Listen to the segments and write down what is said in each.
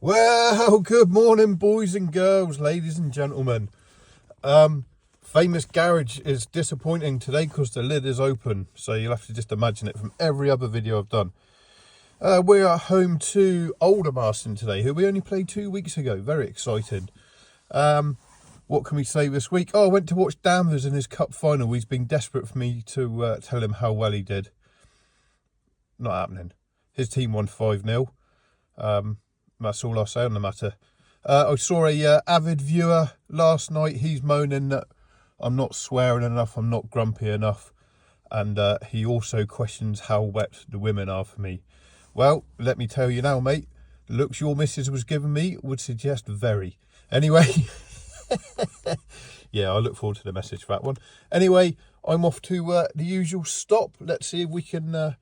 Well, good morning, boys and girls, ladies and gentlemen. Famous garage is disappointing today because the lid is open, so you'll have to just imagine it from every other video I've done. We're at home to Aldermaston today, who we only played 2 weeks ago. Very excited. What can we say this week? Oh, I went to watch Danvers in his cup final. He's been desperate for me to tell him how well he did. Not happening. His team won 5-0. That's all I'll say on the matter. I saw a avid viewer last night. He's moaning that I'm not swearing enough, I'm not grumpy enough, and he also questions how wet the women are for me. Well, let me tell you now, mate, the looks your missus was giving me would suggest very. Anyway, yeah, I look forward to the message for that one. Anyway, I'm off to the usual stop. Let's see if we can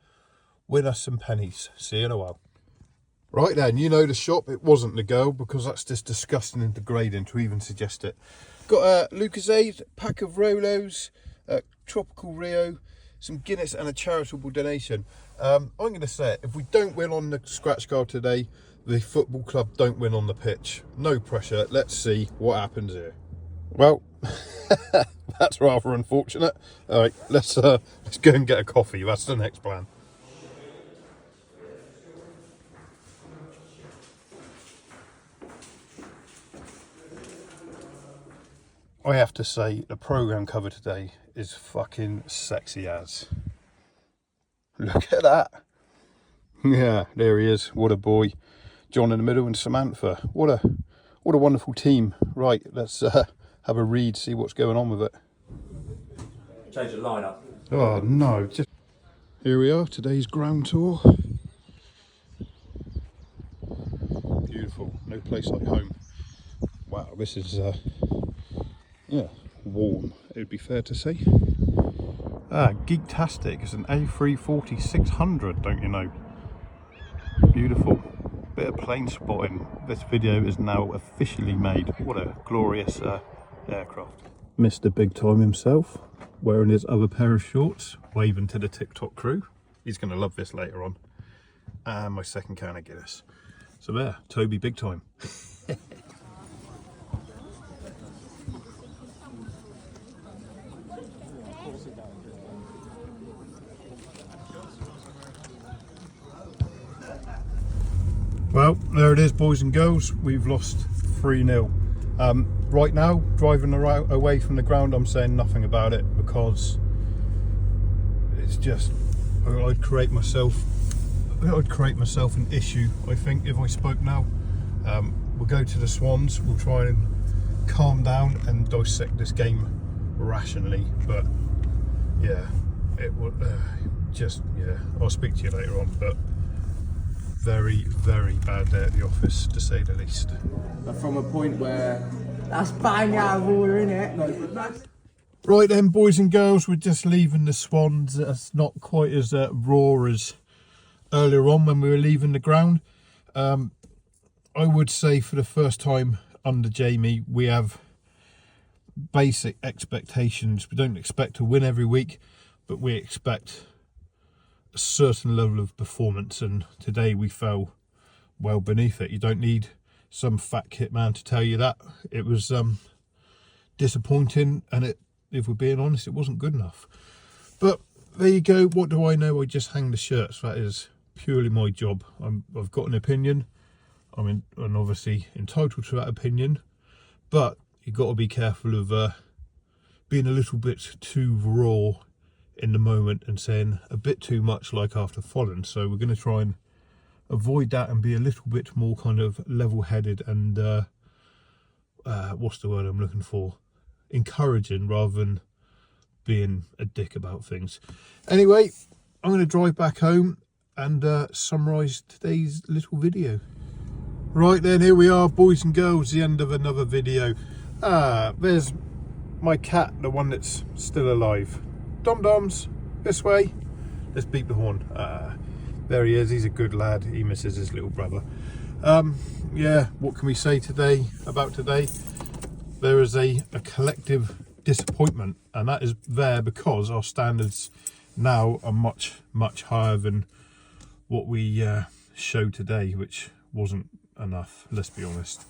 win us some pennies. See you in a while. Right then, you know the shop, it wasn't the girl, because that's just disgusting and degrading to even suggest it. Got a Lucozade, pack of Rolos, Tropical Rio, some Guinness and a charitable donation. I'm going to say it, if we don't win on the scratch card today, the football club don't win on the pitch. No pressure, let's see what happens here. Well, that's rather unfortunate. All right, let's go and get a coffee, that's the next plan. I have to say, the programme cover today is fucking sexy as. Look at that. Yeah, there he is. What a boy. John in the middle and Samantha. What a wonderful team. Right, let's have a read, see what's going on with it. Change the lineup. Oh no, just here we are, today's ground tour. Beautiful, no place like home. Wow, this is yeah, warm, it would be fair to say. Geektastic, it's an A340 600, don't you know? Beautiful. Bit of plane spotting. This video is now officially made. What a glorious aircraft. Mr. Big Time himself, wearing his other pair of shorts, waving to the TikTok crew. He's going to love this later on. And my second can of Guinness. So there, Toby Big Time. Well, there it is, boys and girls. We've lost 3-0. Right now, driving away from the ground, I'm saying nothing about it because it's just, I'd create myself an issue, I think, if I spoke now. We'll go to the Swans, we'll try and calm down and dissect this game rationally, but yeah, it would yeah, I'll speak to you later on, but very, very bad day at the office, to say the least. From a point where that's bang out of order, innit? Right then, boys and girls, we're just leaving the Swans. It's not quite as raw as earlier on when we were leaving the ground. I would say for the first time under Jamie, we have basic expectations. We don't expect to win every week, but we expect a certain level of performance, and today we fell well beneath it. You don't need some fat kit man to tell you that. It was disappointing, and if we're being honest, it wasn't good enough. But there you go. What do I know? I just hang the shirts. That is purely my job. I've got an opinion. I'm obviously entitled to that opinion, but you've got to be careful of being a little bit too raw in the moment and saying a bit too much like after falling. So we're going to try and avoid that and be a little bit more kind of level-headed and what's the word I'm looking for, encouraging rather than being a dick about things. Anyway, I'm going to drive back home and summarise today's little video. Right then, here we are, boys and girls, the end of another video. There's my cat, the one that's still alive. Dom-doms, this way. Let's beep the horn. There he is, he's a good lad. He misses his little brother. Yeah, what can we say today about today? There is a collective disappointment, and that is there because our standards now are much, much higher than what we showed today, which wasn't enough, let's be honest.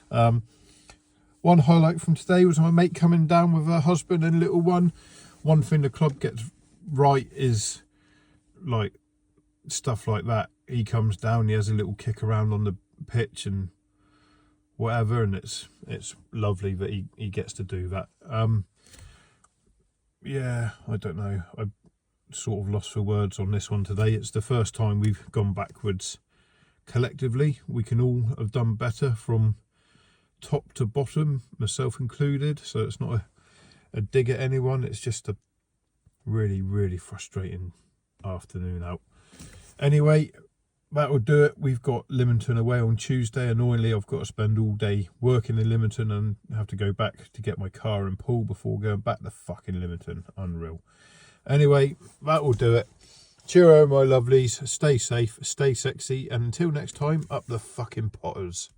One highlight from today was my mate coming down with her husband and little one. One thing the club gets right is like stuff like that. He comes down, he has a little kick around on the pitch and whatever, and it's lovely that he gets to do that. Yeah, I don't know, I sort of lost for words on this one today. It's the first time we've gone backwards collectively. We can all have done better from top to bottom, myself included, so it's not a dig at anyone. It's just a really frustrating afternoon out. Anyway, that will do it. We've got Lymington away on Tuesday. Annoyingly, I've got to spend all day working in Lymington and have to go back to get my car and pool before going back to fucking Lymington. Unreal. Anyway, that will do it. Cheerio, my lovelies. Stay safe, stay sexy, and until next time, up the fucking Potters.